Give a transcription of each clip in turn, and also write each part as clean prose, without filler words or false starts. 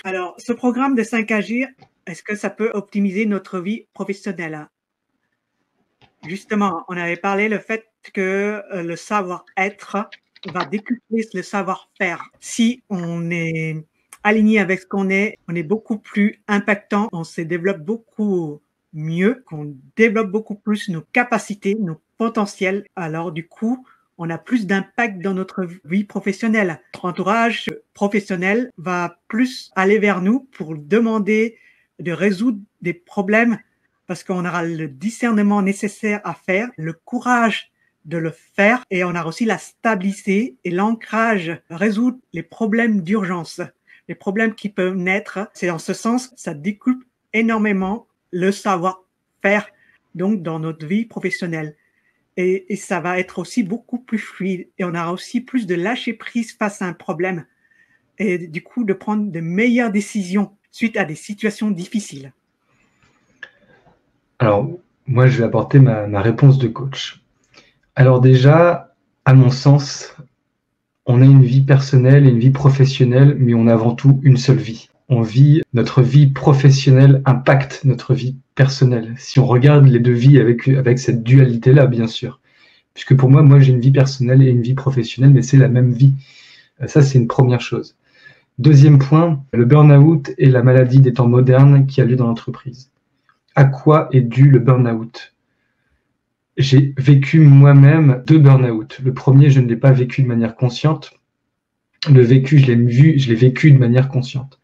Alors, ce programme de 5 Agir, est-ce que ça peut optimiser notre vie professionnelle? Justement, on avait parlé le fait que le savoir-être va décupler le savoir-faire. Si on est aligné avec ce qu'on est, on est beaucoup plus impactant, on se développe beaucoup mieux, qu'on développe beaucoup plus nos capacités, nos potentiels. Alors du coup, on a plus d'impact dans notre vie professionnelle. Notre entourage professionnel va plus aller vers nous pour demander de résoudre des problèmes parce qu'on aura le discernement nécessaire à faire, le courage de le faire et on a aussi la stabilité et l'ancrage, résoudre les problèmes d'urgence, les problèmes qui peuvent naître. C'est en ce sens, ça découpe énormément le savoir-faire donc dans notre vie professionnelle. Et ça va être aussi beaucoup plus fluide et on aura aussi plus de lâcher prise face à un problème et du coup de prendre de meilleures décisions suite à des situations difficiles. Alors, moi, je vais apporter ma réponse de coach. Alors déjà, à mon sens, on a une vie personnelle et une vie professionnelle, mais on a avant tout une seule vie. On vit, notre vie professionnelle impacte notre vie personnelle. Si on regarde les deux vies avec cette dualité-là, bien sûr. Puisque pour moi, j'ai une vie personnelle et une vie professionnelle, mais c'est la même vie. Ça, c'est une première chose. Deuxième point, le burn-out est la maladie des temps modernes qui a lieu dans l'entreprise. À quoi est dû le burn-out? J'ai vécu moi-même 2 burn-out. Le premier, je ne l'ai pas vécu de manière consciente. Le vécu, je l'ai vécu de manière consciente.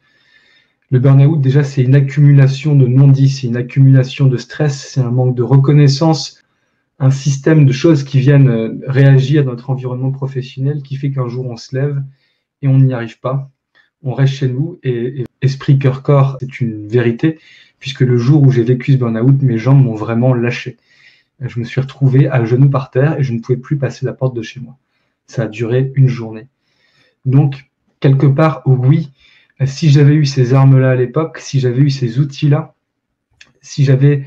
Le burn-out, déjà, c'est une accumulation de non-dits, c'est une accumulation de stress, c'est un manque de reconnaissance, un système de choses qui viennent réagir à notre environnement professionnel qui fait qu'un jour on se lève et on n'y arrive pas. On reste chez nous et esprit, cœur, corps, c'est une vérité, puisque le jour où j'ai vécu ce burn-out, mes jambes m'ont vraiment lâché. Je me suis retrouvé à genoux par terre et je ne pouvais plus passer la porte de chez moi. Ça a duré une journée. Donc, quelque part, oui, si j'avais eu ces armes-là à l'époque, si j'avais eu ces outils-là, si j'avais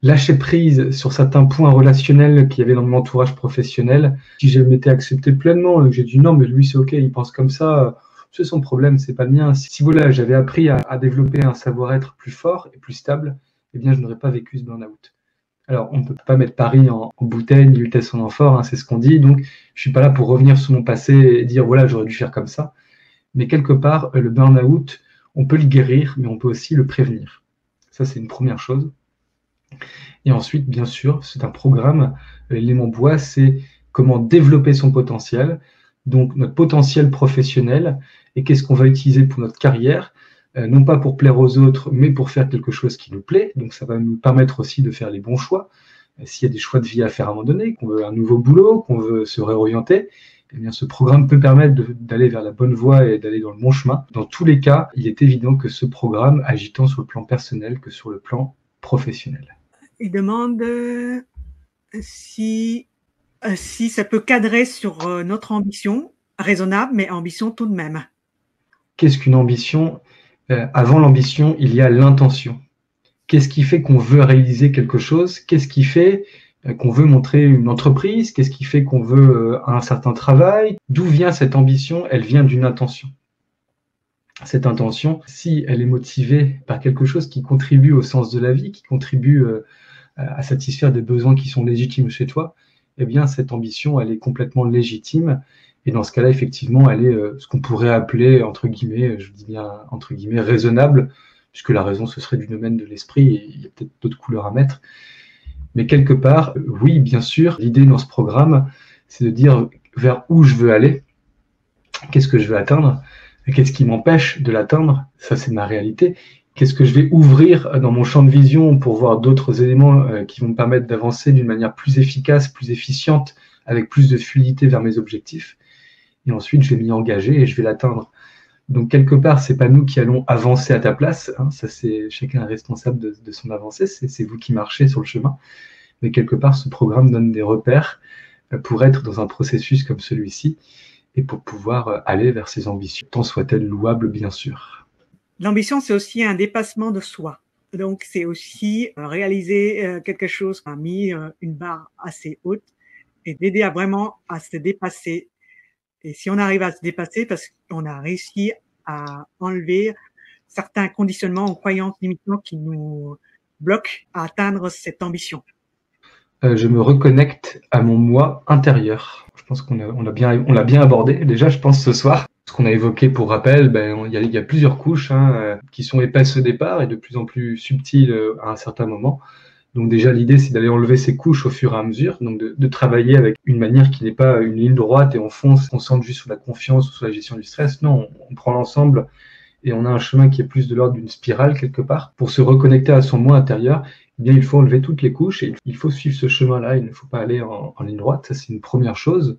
lâché prise sur certains points relationnels qu'il y avait dans mon entourage professionnel, si je m'étais accepté pleinement et que j'ai dit non, mais lui c'est ok, il pense comme ça, c'est son problème, c'est pas le mien. Si voilà, j'avais appris à développer un savoir-être plus fort et plus stable, eh bien je n'aurais pas vécu ce burn-out. Alors, on ne peut pas mettre Paris en bouteille, ni lutter son amphore, hein, c'est ce qu'on dit. Donc, je ne suis pas là pour revenir sur mon passé et dire, voilà, j'aurais dû faire comme ça. Mais quelque part, le burn-out, on peut le guérir, mais on peut aussi le prévenir. Ça, c'est une première chose. Et ensuite, bien sûr, c'est un programme. L'élément bois, c'est comment développer son potentiel. Donc, notre potentiel professionnel et qu'est-ce qu'on va utiliser pour notre carrière, non pas pour plaire aux autres, mais pour faire quelque chose qui nous plaît. Donc, ça va nous permettre aussi de faire les bons choix. S'il y a des choix de vie à faire à un moment donné, qu'on veut un nouveau boulot, qu'on veut se réorienter, eh bien, ce programme peut permettre d'aller vers la bonne voie et d'aller dans le bon chemin. Dans tous les cas, il est évident que ce programme agit tant sur le plan personnel que sur le plan professionnel. Il demande si ça peut cadrer sur notre ambition, raisonnable, mais ambition tout de même. Qu'est-ce qu'une ambition? Avant l'ambition, il y a l'intention. Qu'est-ce qui fait qu'on veut réaliser quelque chose? Qu'est-ce qui fait qu'on veut montrer une entreprise? Qu'est-ce qui fait qu'on veut un certain travail? D'où vient cette ambition? Elle vient d'une intention. Cette intention, si elle est motivée par quelque chose qui contribue au sens de la vie, qui contribue à satisfaire des besoins qui sont légitimes chez toi, eh bien, cette ambition, elle est complètement légitime. Et dans ce cas-là, effectivement, elle est ce qu'on pourrait appeler, entre guillemets, je dis bien entre guillemets, raisonnable, puisque la raison, ce serait du domaine de l'esprit, et il y a peut-être d'autres couleurs à mettre. Mais quelque part, oui, bien sûr, l'idée dans ce programme, c'est de dire vers où je veux aller, qu'est-ce que je veux atteindre, et qu'est-ce qui m'empêche de l'atteindre, ça c'est ma réalité. Qu'est-ce que je vais ouvrir dans mon champ de vision pour voir d'autres éléments qui vont me permettre d'avancer d'une manière plus efficace, plus efficiente, avec plus de fluidité vers mes objectifs. Et ensuite, je vais m'y engager et je vais l'atteindre. Donc, quelque part, c'est pas nous qui allons avancer à ta place. Hein, ça, c'est chacun est responsable de son avancée. C'est vous qui marchez sur le chemin. Mais quelque part, ce programme donne des repères pour être dans un processus comme celui-ci et pour pouvoir aller vers ses ambitions, tant soit-elle louable, bien sûr. L'ambition, c'est aussi un dépassement de soi. Donc, c'est aussi réaliser quelque chose qui a mis une barre assez haute et d'aider à vraiment à se dépasser. Et si on arrive à se dépasser, parce qu'on a réussi à enlever certains conditionnements ou croyances limitantes qui nous bloquent à atteindre cette ambition? Je me reconnecte à mon moi intérieur. Je pense qu'on l'a bien abordé déjà, je pense, ce soir. Ce qu'on a évoqué pour rappel, il y a plusieurs couches qui sont épaisses au départ et de plus en plus subtiles à un certain moment. Donc déjà, l'idée, c'est d'aller enlever ces couches au fur et à mesure, donc de travailler avec une manière qui n'est pas une ligne droite et on fonce, on concentre juste sur la confiance ou sur la gestion du stress. Non, on prend l'ensemble et on a un chemin qui est plus de l'ordre d'une spirale quelque part. Pour se reconnecter à son moi intérieur, eh bien, il faut enlever toutes les couches et il faut suivre ce chemin-là. Il ne faut pas aller en ligne droite. Ça, c'est une première chose.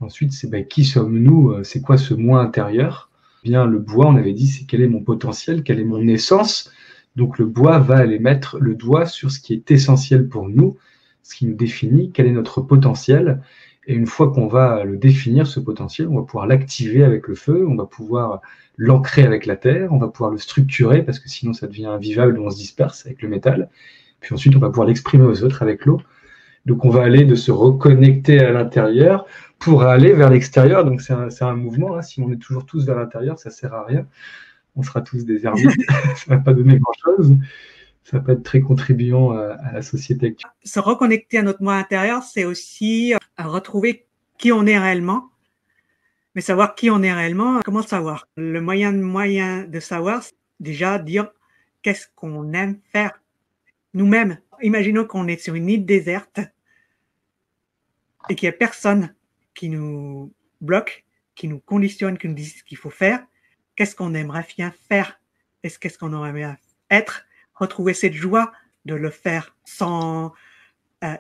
Ensuite, c'est qui sommes-nous? C'est quoi ce moi intérieur? Eh bien, le bois, on avait dit, c'est quel est mon potentiel, quelle est mon essence. Donc, le bois va aller mettre le doigt sur ce qui est essentiel pour nous, ce qui nous définit, quel est notre potentiel. Et une fois qu'on va le définir, ce potentiel, on va pouvoir l'activer avec le feu, on va pouvoir l'ancrer avec la terre, on va pouvoir le structurer parce que sinon ça devient invivable, on se disperse avec le métal. Puis ensuite, on va pouvoir l'exprimer aux autres avec l'eau. Donc, on va aller de se reconnecter à l'intérieur pour aller vers l'extérieur. Donc, c'est un mouvement. Si on est toujours tous vers l'intérieur, ça ne sert à rien. On sera tous des ermites. Ça ne va pas donner grand-chose. Ça va pas être très contribuant à la société actuelle. Se reconnecter à notre moi intérieur, c'est aussi retrouver qui on est réellement. Mais savoir qui on est réellement, comment le savoir? Le moyen de savoir, c'est déjà dire qu'est-ce qu'on aime faire nous-mêmes. Imaginons qu'on est sur une île déserte et qu'il n'y a personne qui nous bloque, qui nous conditionne, qui nous dit ce qu'il faut faire. Qu'est-ce qu'on aimerait bien faire? Qu'est-ce qu'on aimerait bien être? Retrouver cette joie de le faire sans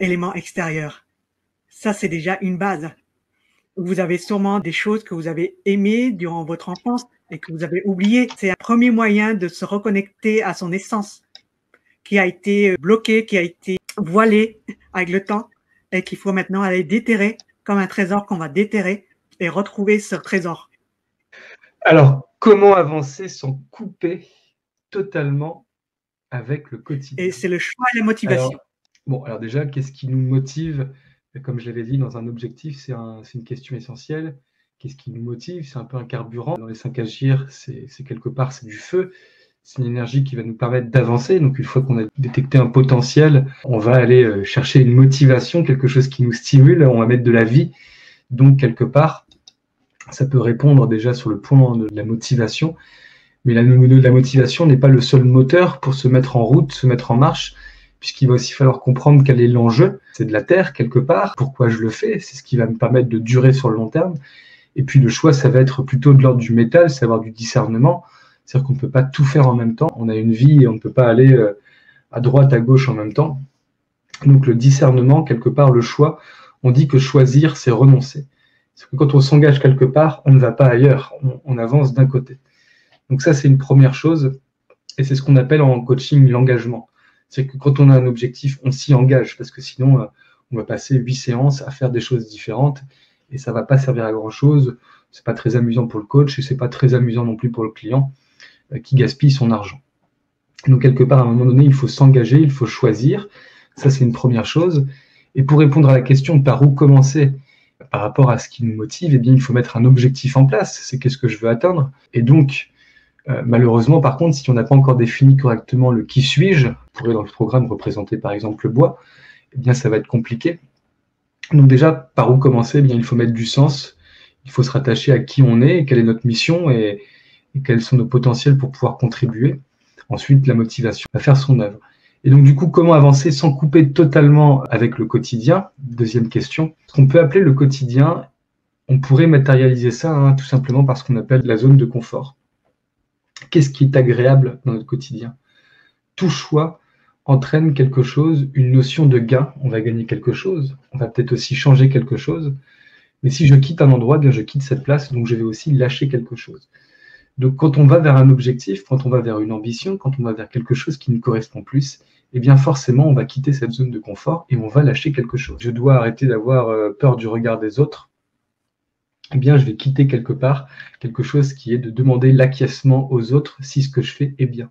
éléments extérieurs. Ça, c'est déjà une base. Vous avez sûrement des choses que vous avez aimées durant votre enfance et que vous avez oubliées. C'est un premier moyen de se reconnecter à son essence qui a été bloquée, qui a été voilée avec le temps et qu'il faut maintenant aller déterrer comme un trésor qu'on va déterrer et retrouver ce trésor. Alors, comment avancer sans couper totalement avec le quotidien? Et c'est le choix et la motivation. Alors déjà, qu'est-ce qui nous motive? Comme je l'avais dit, dans un objectif, c'est une question essentielle. Qu'est-ce qui nous motive? C'est un peu un carburant. Dans les 5 agir, c'est quelque part, c'est du feu. C'est une énergie qui va nous permettre d'avancer. Donc, une fois qu'on a détecté un potentiel, on va aller chercher une motivation, quelque chose qui nous stimule. On va mettre de la vie. Donc, quelque part, ça peut répondre déjà sur le point de la motivation. Mais la motivation n'est pas le seul moteur pour se mettre en route, se mettre en marche, puisqu'il va aussi falloir comprendre quel est l'enjeu. C'est de la terre, quelque part. Pourquoi je le fais? C'est ce qui va me permettre de durer sur le long terme. Et puis, le choix, ça va être plutôt de l'ordre du métal, c'est avoir du discernement. C'est-à-dire qu'on ne peut pas tout faire en même temps. On a une vie et on ne peut pas aller à droite, à gauche en même temps. Donc, le discernement, quelque part, le choix, on dit que choisir, c'est renoncer. Parce que quand on s'engage quelque part, on ne va pas ailleurs. On avance d'un côté. Donc ça, c'est une première chose. Et c'est ce qu'on appelle en coaching l'engagement. C'est que quand on a un objectif, on s'y engage. Parce que sinon, on va passer 8 séances à faire des choses différentes. Et ça ne va pas servir à grand-chose. Ce n'est pas très amusant pour le coach et ce n'est pas très amusant non plus pour le client qui gaspille son argent. Donc, quelque part, à un moment donné, il faut s'engager, il faut choisir. Ça, c'est une première chose. Et pour répondre à la question par où commencer par rapport à ce qui nous motive, eh bien, il faut mettre un objectif en place. C'est qu'est-ce que je veux atteindre? Et donc, malheureusement, par contre, si on n'a pas encore défini correctement le qui suis-je, on pourrait dans le programme représenter par exemple le bois, eh bien, ça va être compliqué. Donc déjà, par où commencer? Eh bien, il faut mettre du sens. Il faut se rattacher à qui on est, quelle est notre mission et quels sont nos potentiels pour pouvoir contribuer. Ensuite, la motivation à faire son œuvre. Et donc, du coup, comment avancer sans couper totalement avec le quotidien? Deuxième question. Ce qu'on peut appeler le quotidien, on pourrait matérialiser ça tout simplement par ce qu'on appelle la zone de confort. Qu'est-ce qui est agréable dans notre quotidien? Tout choix entraîne quelque chose, une notion de gain. On va gagner quelque chose. On va peut-être aussi changer quelque chose. Mais si je quitte un endroit, bien je quitte cette place, donc je vais aussi lâcher quelque chose. Donc, quand on va vers un objectif, quand on va vers une ambition, quand on va vers quelque chose qui nous correspond plus, eh bien forcément, on va quitter cette zone de confort et on va lâcher quelque chose. Je dois arrêter d'avoir peur du regard des autres. Eh bien, je vais quitter quelque part quelque chose qui est de demander l'acquiescement aux autres si ce que je fais est bien.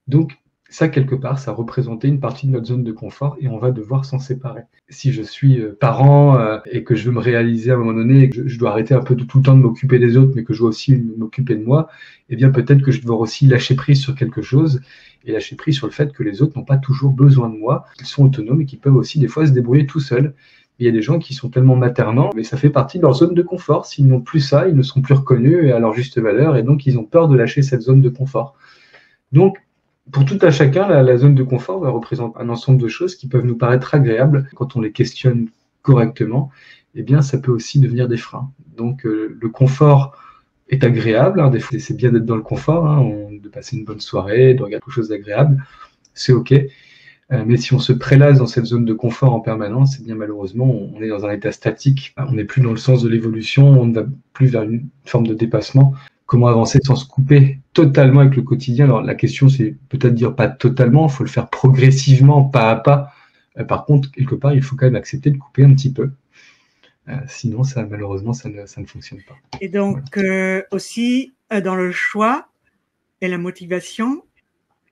Donc, Ça, quelque part, ça représentait une partie de notre zone de confort et on va devoir s'en séparer. Si je suis parent et que je veux me réaliser à un moment donné et que je dois arrêter un peu tout le temps de m'occuper des autres, mais que je dois aussi m'occuper de moi, eh bien peut-être que je dois aussi lâcher prise sur quelque chose et lâcher prise sur le fait que les autres n'ont pas toujours besoin de moi, qu'ils sont autonomes et qu'ils peuvent aussi des fois se débrouiller tout seuls. Il y a des gens qui sont tellement maternants, mais ça fait partie de leur zone de confort. S'ils n'ont plus ça, ils ne seront plus reconnus à leur juste valeur et donc ils ont peur de lâcher cette zone de confort. Donc, pour tout à chacun, la zone de confort va représenter un ensemble de choses qui peuvent nous paraître agréables quand on les questionne correctement. Eh bien, ça peut aussi devenir des freins. Donc, le confort est agréable. Des fois, c'est bien d'être dans le confort, de passer une bonne soirée, de regarder quelque chose d'agréable. C'est OK. Mais si on se prélasse dans cette zone de confort en permanence, eh bien malheureusement, on est dans un état statique. On n'est plus dans le sens de l'évolution, on ne va plus vers une forme de dépassement. Comment avancer sans se couper totalement avec le quotidien? Alors la question, c'est peut-être dire pas totalement, il faut le faire progressivement, pas à pas. Par contre, quelque part, il faut quand même accepter de couper un petit peu. Sinon, malheureusement, ça ne fonctionne pas. Et donc, aussi, dans le choix et la motivation,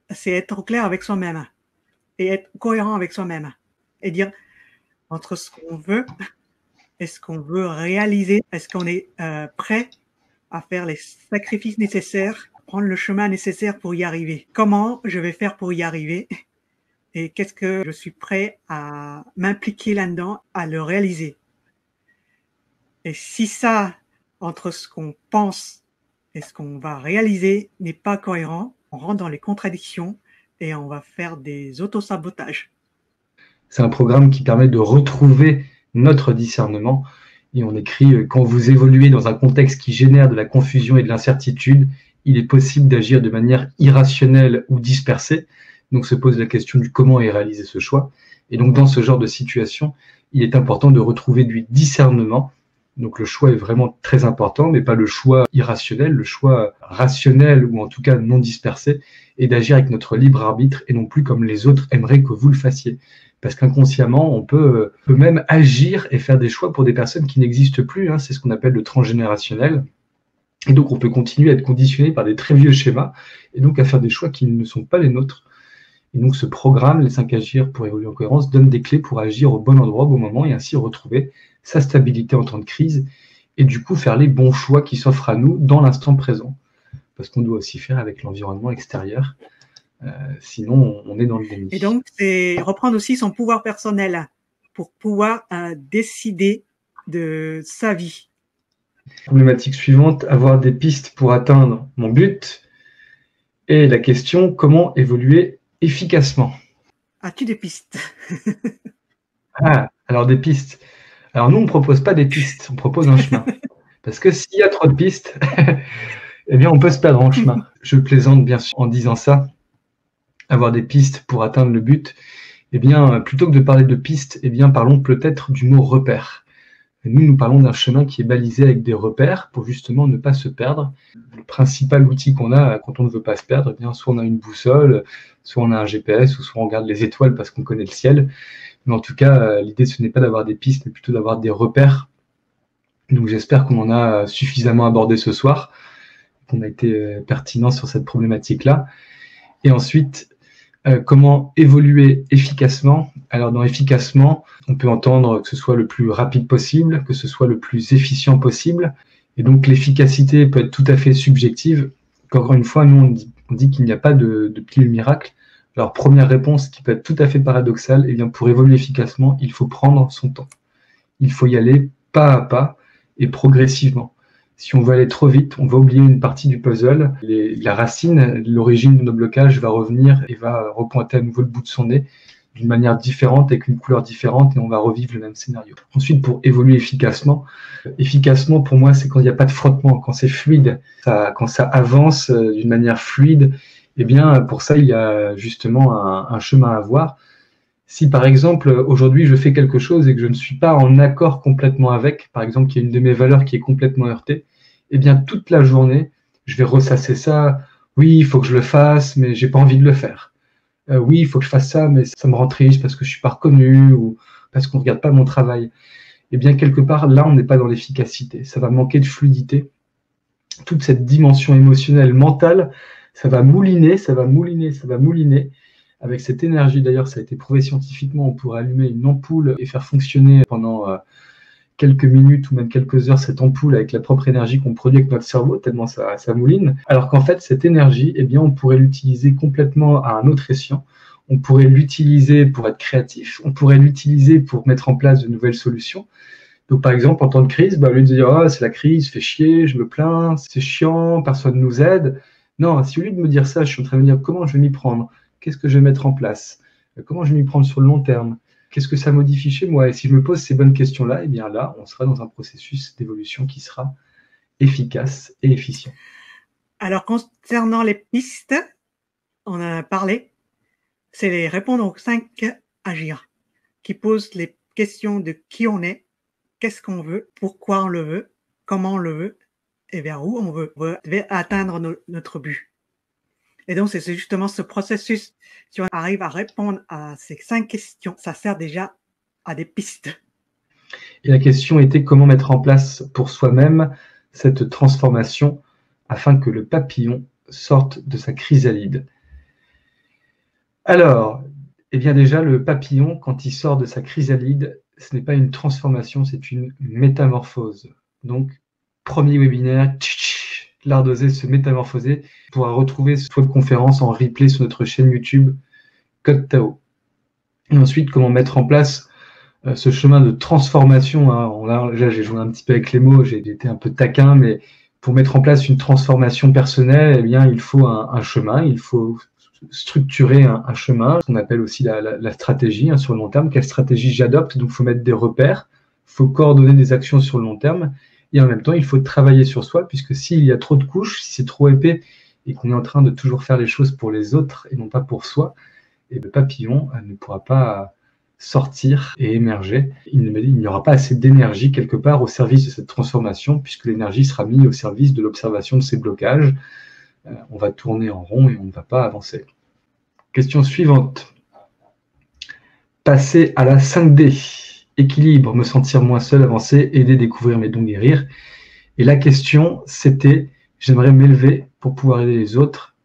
c'est être clair avec soi-même et être cohérent avec soi-même et dire entre ce qu'on veut et ce qu'on veut réaliser, est-ce qu'on est prêt à faire les sacrifices nécessaires, prendre le chemin nécessaire pour y arriver. Comment je vais faire pour y arriver et qu'est-ce que je suis prêt à m'impliquer là-dedans, à le réaliser. Et si ça, entre ce qu'on pense et ce qu'on va réaliser, n'est pas cohérent, on rentre dans les contradictions et on va faire des autosabotages. C'est un programme qui permet de retrouver notre discernement. Et on écrit « Quand vous évoluez dans un contexte qui génère de la confusion et de l'incertitude, il est possible d'agir de manière irrationnelle ou dispersée. » Donc se pose la question du comment est réalisé ce choix. Et donc dans ce genre de situation, il est important de retrouver du discernement. Donc le choix est vraiment très important, mais pas le choix irrationnel, le choix rationnel ou en tout cas non dispersé, et d'agir avec notre libre arbitre et non plus comme les autres aimeraient que vous le fassiez. Parce qu'inconsciemment, on peut même agir et faire des choix pour des personnes qui n'existent plus. C'est ce qu'on appelle le transgénérationnel. Et donc, on peut continuer à être conditionné par des très vieux schémas et donc à faire des choix qui ne sont pas les nôtres. Et donc, ce programme, les 5 Agir pour évoluer en cohérence, donne des clés pour agir au bon endroit, au bon moment et ainsi retrouver sa stabilité en temps de crise et du coup faire les bons choix qui s'offrent à nous dans l'instant présent. Parce qu'on doit aussi faire avec l'environnement extérieur. Sinon, on est dans le déni. Et donc, c'est reprendre aussi son pouvoir personnel pour pouvoir décider de sa vie. Problématique suivante, avoir des pistes pour atteindre mon but. Et la question, comment évoluer efficacement? As-tu des pistes? Alors des pistes. Alors nous, on ne propose pas des pistes, on propose un chemin. Parce que s'il y a trop de pistes, eh bien, on peut se perdre en chemin. Je plaisante bien sûr en disant ça. Avoir des pistes pour atteindre le but, eh bien, plutôt que de parler de pistes, eh bien, parlons peut-être du mot repère. Nous parlons d'un chemin qui est balisé avec des repères pour justement ne pas se perdre. Le principal outil qu'on a quand on ne veut pas se perdre, eh bien, soit on a une boussole, soit on a un GPS, ou soit on regarde les étoiles parce qu'on connaît le ciel. Mais en tout cas, l'idée, ce n'est pas d'avoir des pistes, mais plutôt d'avoir des repères. Donc j'espère qu'on en a suffisamment abordé ce soir, qu'on a été pertinent sur cette problématique-là. Et ensuite, comment évoluer efficacement? Alors dans efficacement, on peut entendre que ce soit le plus rapide possible, que ce soit le plus efficient possible. Et donc l'efficacité peut être tout à fait subjective. Encore une fois, nous on dit qu'il n'y a pas de pilule miracle. Alors première réponse qui peut être tout à fait paradoxale, eh bien pour évoluer efficacement, il faut prendre son temps. Il faut y aller pas à pas et progressivement. Si on veut aller trop vite, on va oublier une partie du puzzle. La racine, l'origine de nos blocages va revenir et va repointer à nouveau le bout de son nez d'une manière différente, avec une couleur différente, et on va revivre le même scénario. Ensuite, pour évoluer efficacement pour moi, c'est quand il n'y a pas de frottement, quand c'est fluide, quand ça avance d'une manière fluide. Eh bien, pour ça, il y a justement un chemin à voir. Si par exemple, aujourd'hui, je fais quelque chose et que je ne suis pas en accord complètement avec, par exemple, qu'il y a une de mes valeurs qui est complètement heurtée, eh bien, toute la journée, je vais ressasser ça. Oui, il faut que je le fasse, mais j'ai pas envie de le faire. Oui, il faut que je fasse ça, mais ça me rend triste parce que je suis pas reconnu ou parce qu'on regarde pas mon travail. Eh bien, quelque part, là, on n'est pas dans l'efficacité. Ça va manquer de fluidité. Toute cette dimension émotionnelle, mentale, ça va mouliner. Avec cette énergie, d'ailleurs, ça a été prouvé scientifiquement, on pourrait allumer une ampoule et faire fonctionner pendant quelques minutes ou même quelques heures cette ampoule avec la propre énergie qu'on produit avec notre cerveau, tellement ça mouline. Alors qu'en fait, cette énergie, eh bien, on pourrait l'utiliser complètement à un autre escient. On pourrait l'utiliser pour être créatif, on pourrait l'utiliser pour mettre en place de nouvelles solutions. Donc, par exemple, en temps de crise, au lieu de dire oh, c'est la crise, fait chier, je me plains, c'est chiant, personne ne nous aide. Non, si au lieu de me dire ça, je suis en train de me dire comment je vais m'y prendre, qu'est-ce que je vais mettre en place, comment je vais m'y prendre sur le long terme, qu'est-ce que ça modifie chez moi. Et si je me pose ces bonnes questions-là, eh bien là, on sera dans un processus d'évolution qui sera efficace et efficient. Alors, concernant les pistes, on en a parlé, c'est les répondre aux 5 agir, qui posent les questions de qui on est, qu'est-ce qu'on veut, pourquoi on le veut, comment on le veut et vers où on veut atteindre notre but. Et donc, c'est justement ce processus. Si on arrive à répondre à ces 5 questions, ça sert déjà à des pistes. Et la question était comment mettre en place pour soi-même cette transformation afin que le papillon sorte de sa chrysalide. Alors, eh bien déjà, le papillon, quand il sort de sa chrysalide, ce n'est pas une transformation, c'est une métamorphose. Donc, premier webinaire, l'art d'oser se métamorphoser. On pourra retrouver cette webconférence en replay sur notre chaîne YouTube Code Tao. Et ensuite, comment mettre en place ce chemin de transformation. Là, j'ai joué un petit peu avec les mots, j'ai été un peu taquin, mais pour mettre en place une transformation personnelle, eh bien, il faut un chemin, il faut structurer un chemin, qu'on appelle aussi la stratégie sur le long terme. Quelle stratégie j'adopte? Donc, il faut mettre des repères, il faut coordonner des actions sur le long terme, et en même temps, il faut travailler sur soi, puisque s'il y a trop de couches, si c'est trop épais, et qu'on est en train de toujours faire les choses pour les autres et non pas pour soi, et le papillon ne pourra pas sortir et émerger. Il n'y aura pas assez d'énergie quelque part au service de cette transformation, puisque l'énergie sera mise au service de l'observation de ces blocages. On va tourner en rond et on ne va pas avancer. Question suivante. Passer à la 5D. Équilibre, me sentir moins seul, avancer, aider, découvrir mes dons, guérir. Et la question, c'était, j'aimerais m'élever pour pouvoir aider les autres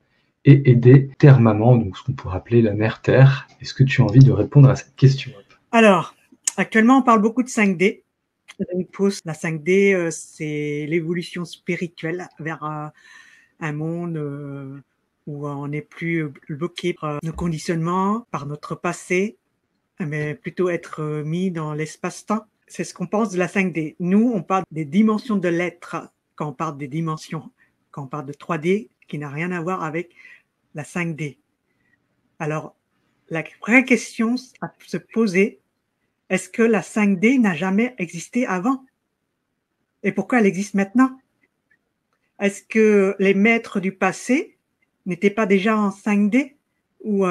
et aider Terre Maman, donc ce qu'on pourrait appeler la Mère Terre. Est-ce que tu as envie de répondre à cette question? Alors, actuellement, on parle beaucoup de 5D. La 5D, c'est l'évolution spirituelle vers un monde où on n'est plus bloqué par nos conditionnements, par notre passé, mais plutôt être mis dans l'espace-temps. C'est ce qu'on pense de la 5D. Nous, on parle des dimensions de l'être quand on parle des dimensions, quand on parle de 3D qui n'a rien à voir avec la 5D. Alors, la vraie question à se poser, est-ce que la 5D n'a jamais existé avant? Et pourquoi elle existe maintenant? Est-ce que les maîtres du passé n'étaient pas déjà en 5D? Ou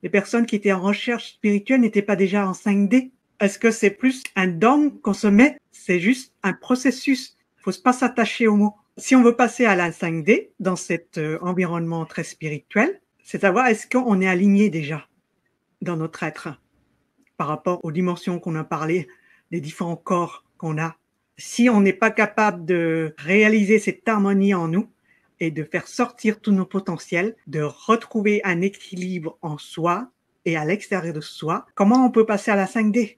les personnes qui étaient en recherche spirituelle n'étaient pas déjà en 5D? Est-ce que c'est plus un don qu'on se met? C'est juste un processus. Il ne faut pas s'attacher aux mots. Si on veut passer à la 5D dans cet environnement très spirituel, c'est savoir est-ce qu'on est aligné déjà dans notre être par rapport aux dimensions qu'on a parlé, les différents corps qu'on a. Si on n'est pas capable de réaliser cette harmonie en nous et de faire sortir tous nos potentiels, de retrouver un équilibre en soi et à l'extérieur de soi, comment on peut passer à la 5D?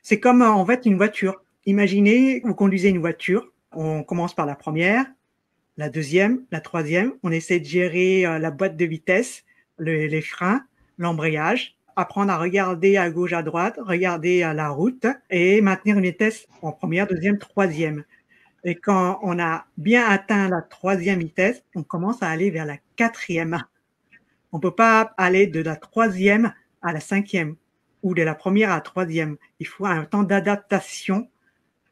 C'est comme en fait une voiture. Imaginez, vous conduisez une voiture, on commence par la première, la deuxième, la troisième, on essaie de gérer la boîte de vitesse, les freins, l'embrayage, apprendre à regarder à gauche, à droite, regarder à la route et maintenir une vitesse en première, deuxième, troisième. Et quand on a bien atteint la troisième vitesse, on commence à aller vers la quatrième. On ne peut pas aller de la troisième à la cinquième ou de la première à la troisième. Il faut un temps d'adaptation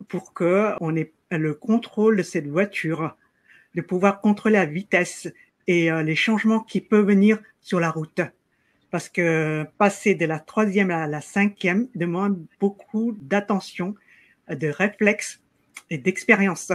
pour qu'on ait le contrôle de cette voiture, de pouvoir contrôler la vitesse et les changements qui peuvent venir sur la route. Parce que passer de la troisième à la cinquième demande beaucoup d'attention, de réflexe et d'expérience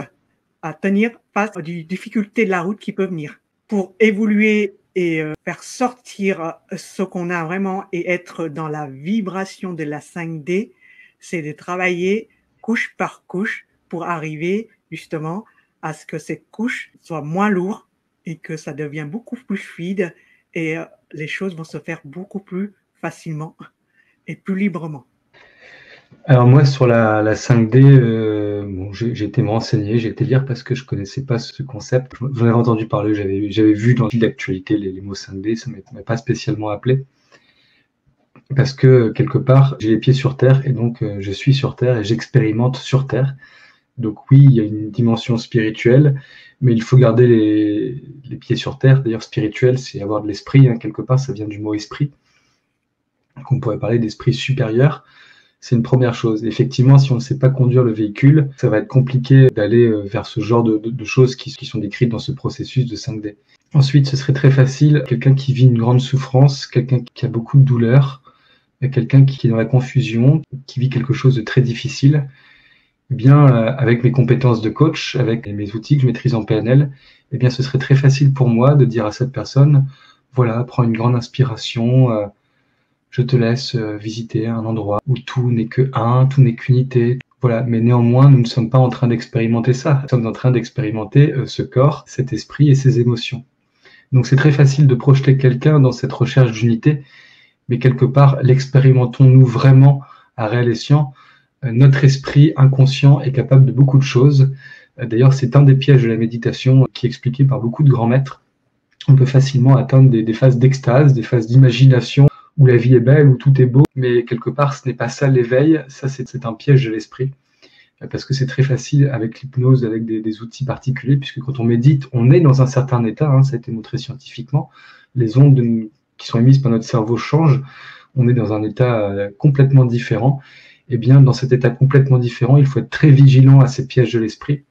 à tenir face aux difficultés de la route qui peuvent venir. Pour évoluer et faire sortir ce qu'on a vraiment et être dans la vibration de la 5D, c'est de travailler couche par couche pour arriver justement à ce que cette couche soit moins lourde et que ça devient beaucoup plus fluide et les choses vont se faire beaucoup plus facilement et plus librement. Alors moi, sur la 5D, bon, j'ai été me renseigner, j'ai été lire parce que je connaissais pas ce concept. J'en avais entendu parler, j'avais vu dans l'actualité les mots 5D, ça ne m'a pas spécialement appelé. Parce que quelque part, j'ai les pieds sur Terre et donc je suis sur Terre et j'expérimente sur Terre. Donc oui, il y a une dimension spirituelle, mais il faut garder les pieds sur Terre. D'ailleurs, spirituel, c'est avoir de l'esprit, hein, quelque part, ça vient du mot esprit. Donc on pourrait parler d'esprit supérieur. C'est une première chose. Effectivement, si on ne sait pas conduire le véhicule, ça va être compliqué d'aller vers ce genre de choses qui sont décrites dans ce processus de 5D. Ensuite, ce serait très facile, quelqu'un qui vit une grande souffrance, quelqu'un qui a beaucoup de douleur, quelqu'un qui est dans la confusion, qui vit quelque chose de très difficile, eh bien, avec mes compétences de coach, avec mes outils que je maîtrise en PNL, eh bien, ce serait très facile pour moi de dire à cette personne, voilà, prends une grande inspiration, je te laisse visiter un endroit où tout n'est que un, tout n'est qu'unité. Voilà, mais néanmoins, nous ne sommes pas en train d'expérimenter ça. Nous sommes en train d'expérimenter ce corps, cet esprit et ces émotions. Donc c'est très facile de projeter quelqu'un dans cette recherche d'unité, mais quelque part, l'expérimentons-nous vraiment à réel escient? Notre esprit inconscient est capable de beaucoup de choses. D'ailleurs, c'est un des pièges de la méditation qui est expliqué par beaucoup de grands maîtres. On peut facilement atteindre des phases d'extase, des phases d'imagination, où la vie est belle, où tout est beau, mais quelque part, ce n'est pas ça l'éveil, ça c'est un piège de l'esprit, parce que c'est très facile avec l'hypnose, avec des outils particuliers, puisque quand on médite, on est dans un certain état, hein, ça a été montré scientifiquement, les ondes qui sont émises par notre cerveau changent, on est dans un état complètement différent, et bien dans cet état complètement différent, il faut être très vigilant à ces pièges de l'esprit.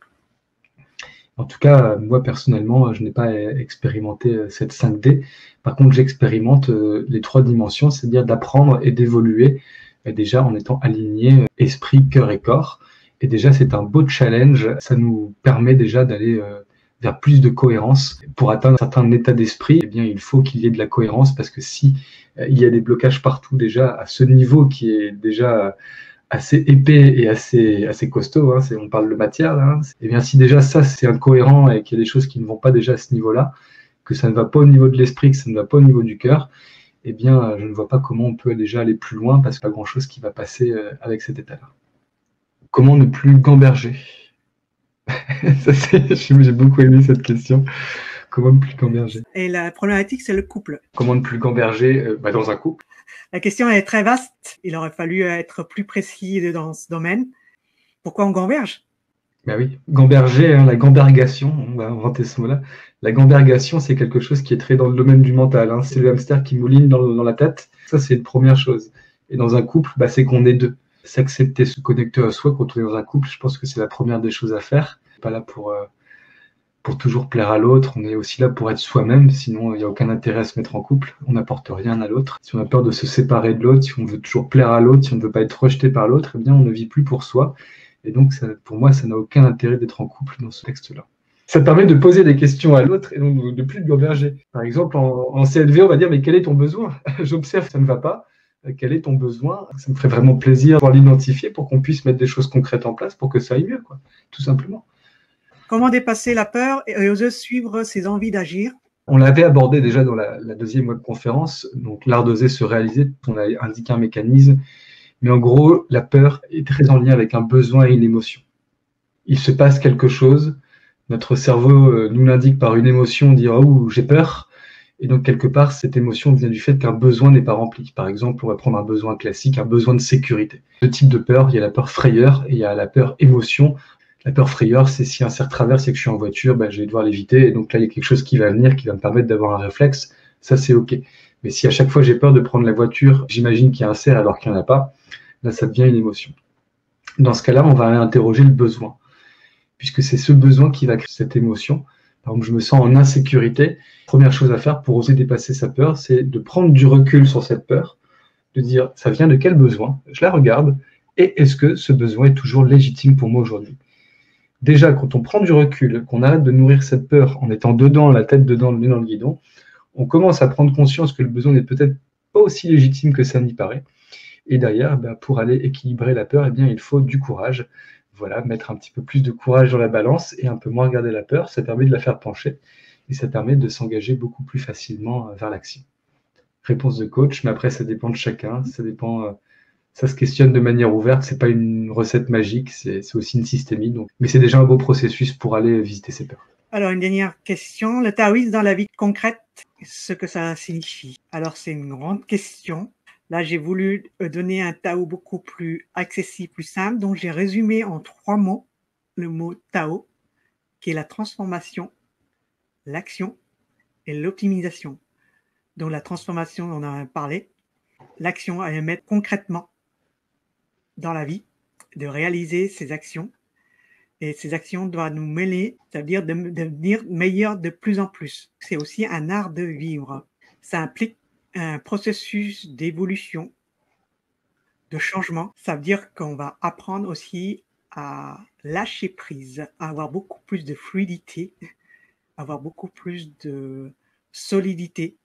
En tout cas, moi personnellement, je n'ai pas expérimenté cette 5D. Par contre, j'expérimente les 3 dimensions, c'est-à-dire d'apprendre et d'évoluer déjà en étant aligné esprit, cœur et corps. Et déjà, c'est un beau challenge. Ça nous permet déjà d'aller vers plus de cohérence. Pour atteindre un certain état d'esprit, eh bien, il faut qu'il y ait de la cohérence parce que si il y a des blocages partout déjà à ce niveau qui est déjà assez épais et assez costaud, hein, on parle de matière, là, hein. Et bien si déjà ça c'est incohérent et qu'il y a des choses qui ne vont pas déjà à ce niveau-là, que ça ne va pas au niveau de l'esprit, que ça ne va pas au niveau du cœur, eh bien je ne vois pas comment on peut déjà aller plus loin parce qu'il n'y a pas grand-chose qui va passer avec cet état-là. Comment ne plus gamberger? J'ai beaucoup aimé cette question. Comment ne plus gamberger? Et la problématique, c'est le couple. Comment ne plus gamberger dans un couple? La question est très vaste. Il aurait fallu être plus précis dans ce domaine. Pourquoi on gamberge? Ben oui, gamberger, hein, la gambergation, on va inventer ce mot-là. La gambergation, c'est quelque chose qui est très dans le domaine du mental, hein. C'est le hamster qui mouline dans la tête. Ça, c'est une première chose. Et dans un couple, c'est qu'on est deux. S'accepter, se connecter à soi quand on est dans un couple, je pense que c'est la première des choses à faire. On n'est pas là pour toujours plaire à l'autre, on est aussi là pour être soi-même, sinon il n'y a aucun intérêt à se mettre en couple, on n'apporte rien à l'autre. Si on a peur de se séparer de l'autre, si on veut toujours plaire à l'autre, si on ne veut pas être rejeté par l'autre, eh bien on ne vit plus pour soi. Et donc ça, pour moi, ça n'a aucun intérêt d'être en couple dans ce texte-là. Ça permet de poser des questions à l'autre et donc de plus gamberger. Par exemple, en CLV, on va dire, mais quel est ton besoin? J'observe, ça ne va pas. Quel est ton besoin? Ça me ferait vraiment plaisir de l'identifier pour qu'on puisse mettre des choses concrètes en place pour que ça aille mieux, quoi, tout simplement. Comment dépasser la peur et oser suivre ses envies d'agir? On l'avait abordé déjà dans la deuxième webconférence, donc l'art d'oser se réaliser, on a indiqué un mécanisme, mais en gros, la peur est très en lien avec un besoin et une émotion. Il se passe quelque chose, notre cerveau nous l'indique par une émotion, on dit « Oh, j'ai peur », et donc quelque part, cette émotion vient du fait qu'un besoin n'est pas rempli. Par exemple, on va prendre un besoin classique, un besoin de sécurité. Deux types de peur, il y a la peur frayeur et il y a la peur émotion. La peur frayeur, c'est si un cerf traverse et que je suis en voiture, je vais devoir l'éviter. Et donc là, il y a quelque chose qui va venir, qui va me permettre d'avoir un réflexe. Ça, c'est OK. Mais si à chaque fois j'ai peur de prendre la voiture, j'imagine qu'il y a un cerf alors qu'il n'y en a pas, là, ça devient une émotion. Dans ce cas-là, on va interroger le besoin, puisque c'est ce besoin qui va créer cette émotion. Par exemple, je me sens en insécurité. Première chose à faire pour oser dépasser sa peur, c'est de prendre du recul sur cette peur, de dire, ça vient de quel besoin? Je la regarde, et est-ce que ce besoin est toujours légitime pour moi aujourd'hui? Déjà, quand on prend du recul, qu'on arrête de nourrir cette peur en étant dedans, la tête dedans, le nez dans le guidon, on commence à prendre conscience que le besoin n'est peut-être pas aussi légitime que ça n'y paraît. Et derrière, pour aller équilibrer la peur, il faut du courage. Voilà, mettre un petit peu plus de courage dans la balance et un peu moins regarder la peur, ça permet de la faire pencher. et ça permet de s'engager beaucoup plus facilement vers l'action. Réponse de coach, mais après ça dépend de chacun, ça dépend, ça se questionne de manière ouverte, c'est pas une recette magique, c'est aussi une systémie, donc, mais c'est déjà un beau processus pour aller visiter ses peurs. Alors, une dernière question, le taoïsme dans la vie concrète, ce que ça signifie. Alors, c'est une grande question. Là, j'ai voulu donner un Tao beaucoup plus accessible, plus simple, donc j'ai résumé en 3 mots le mot Tao, qui est la transformation, l'action et l'optimisation. Donc la transformation, on en a parlé, l'action à mettre concrètement dans la vie, de réaliser ces actions, et ces actions doivent nous mêler, c'est-à-dire de devenir meilleurs de plus en plus. C'est aussi un art de vivre. Ça implique un processus d'évolution, de changement. Ça veut dire qu'on va apprendre aussi à lâcher prise, à avoir beaucoup plus de fluidité, avoir beaucoup plus de solidité.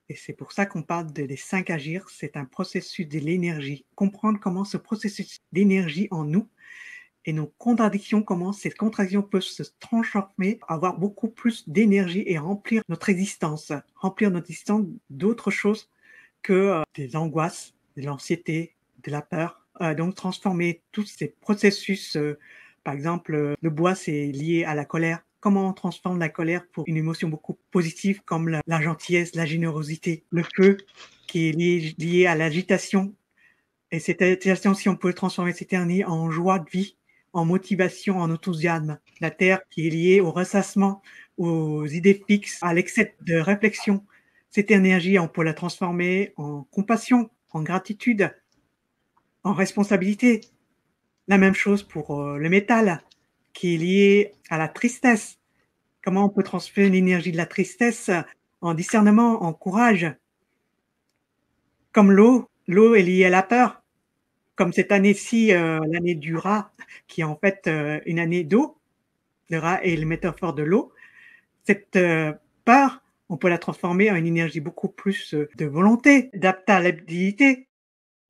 Et c'est pour ça qu'on parle des 5 agirs. C'est un processus de l'énergie. Comprendre comment ce processus d'énergie en nous et nos contradictions, comment ces contradictions peuvent se transformer, avoir beaucoup plus d'énergie et remplir notre existence d'autres choses que des angoisses, de l'anxiété, de la peur. Donc transformer tous ces processus, par exemple, le bois c'est lié à la colère. Comment on transforme la colère pour une émotion beaucoup positive comme la gentillesse, la générosité, le feu qui est lié à l'agitation. Et cette agitation, si on peut transformer cette énergie en joie de vie, en motivation, en enthousiasme. La terre qui est liée au ressassement, aux idées fixes, à l'excès de réflexion. Cette énergie, on peut la transformer en compassion, en gratitude, en responsabilité. La même chose pour le métal qui est lié à la tristesse. Comment on peut transférer l'énergie de la tristesse en discernement, en courage. Comme l'eau est liée à la peur. Comme cette année-ci, l'année du rat, qui est en fait une année d'eau. Le rat est le métaphore de l'eau. Cette peur, on peut la transformer en une énergie beaucoup plus de volonté, d'adaptabilité,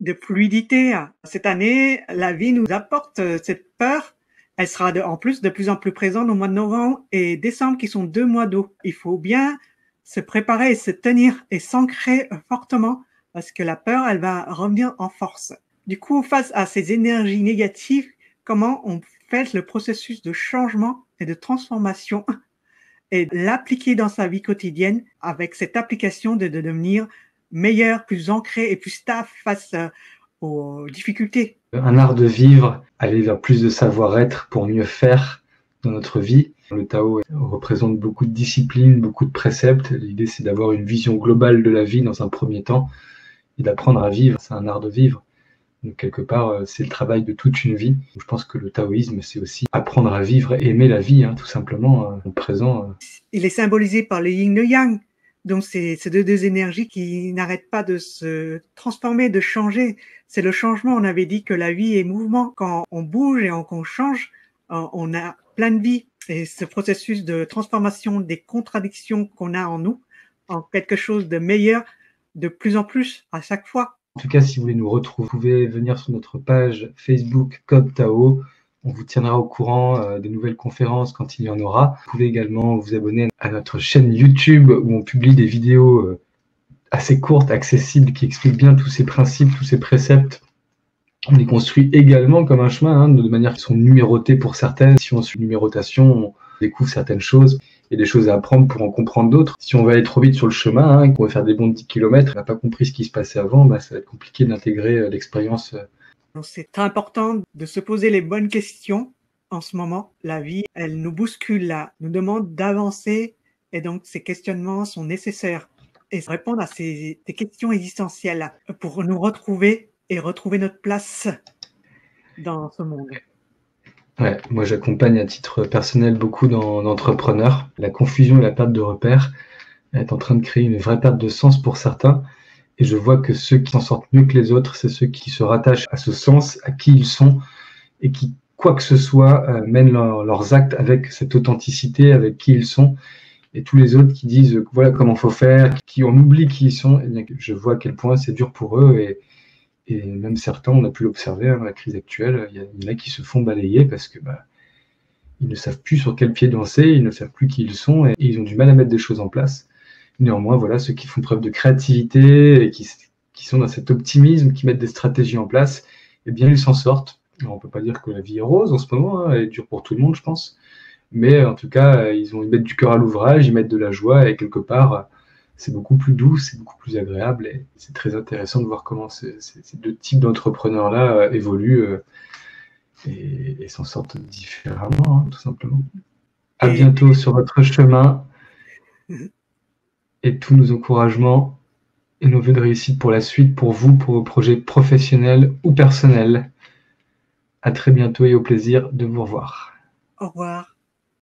de fluidité. Cette année, la vie nous apporte cette peur. Elle sera en plus de plus en plus présente au mois de novembre et décembre, qui sont 2 mois d'eau. Il faut bien se préparer et se tenir et s'ancrer fortement parce que la peur, elle va revenir en force. Du coup, face à ces énergies négatives, comment on fait le processus de changement et de transformation et l'appliquer dans sa vie quotidienne avec cette application de devenir meilleur, plus ancré et plus stable face aux difficultés. Un art de vivre, aller vers plus de savoir-être pour mieux faire dans notre vie. Le Tao représente beaucoup de disciplines, beaucoup de préceptes. L'idée, c'est d'avoir une vision globale de la vie dans un premier temps et d'apprendre à vivre. C'est un art de vivre. Donc, quelque part, c'est le travail de toute une vie. Je pense que le taoïsme, c'est aussi apprendre à vivre, aimer la vie, tout simplement, au présent. Il est symbolisé par le yin et le yang. Donc, c'est deux énergies qui n'arrêtent pas de se transformer, de changer. C'est le changement. On avait dit que la vie est mouvement. Quand on bouge et qu'on change, on a plein de vie. Et ce processus de transformation des contradictions qu'on a en nous, en quelque chose de meilleur, de plus en plus, à chaque fois. En tout cas, si vous voulez nous retrouver, vous pouvez venir sur notre page Facebook Code Tao. On vous tiendra au courant des nouvelles conférences quand il y en aura. Vous pouvez également vous abonner à notre chaîne YouTube où on publie des vidéos assez courtes, accessibles, qui expliquent bien tous ces principes, tous ces préceptes. On les construit également comme un chemin, de manière qu'ils sont numérotés pour certaines. Si on suit une numérotation, on découvre certaines choses. Il y a des choses à apprendre pour en comprendre d'autres. Si on va aller trop vite sur le chemin, qu'on va faire des bonds de 10 km, on n'a pas compris ce qui se passait avant, ça va être compliqué d'intégrer l'expérience. Donc, c'est très important de se poser les bonnes questions en ce moment. La vie, elle nous bouscule là, nous demande d'avancer et donc ces questionnements sont nécessaires. Et répondre à ces questions existentielles pour nous retrouver et retrouver notre place dans ce monde. Ouais, moi j'accompagne à titre personnel beaucoup d'entrepreneurs. La confusion et la perte de repères est en train de créer une vraie perte de sens pour certains. Et je vois que ceux qui s'en sortent mieux que les autres, c'est ceux qui se rattachent à ce sens, à qui ils sont, et qui, quoi que ce soit, mènent leurs actes avec cette authenticité, avec qui ils sont. Et tous les autres qui disent voilà comment il faut faire, qui en oublient qui ils sont, et bien, je vois à quel point c'est dur pour eux. Et même certains, on a pu l'observer, la crise actuelle, il y en a qui se font balayer parce que ils ne savent plus sur quel pied danser, ils ne savent plus qui ils sont et ils ont du mal à mettre des choses en place. Néanmoins, voilà, ceux qui font preuve de créativité et qui sont dans cet optimisme, qui mettent des stratégies en place, eh bien, ils s'en sortent. Alors, on ne peut pas dire que la vie est rose en ce moment, hein, elle est dure pour tout le monde, je pense. Mais en tout cas, ils mettent du cœur à l'ouvrage, ils mettent de la joie et quelque part, c'est beaucoup plus doux, c'est beaucoup plus agréable et c'est très intéressant de voir comment ces deux types d'entrepreneurs-là évoluent et s'en sortent différemment, hein, tout simplement. À bientôt sur votre chemin et tous nos encouragements et nos vœux de réussite pour la suite, pour vous, pour vos projets professionnels ou personnels. À très bientôt et au plaisir de vous revoir. Au revoir.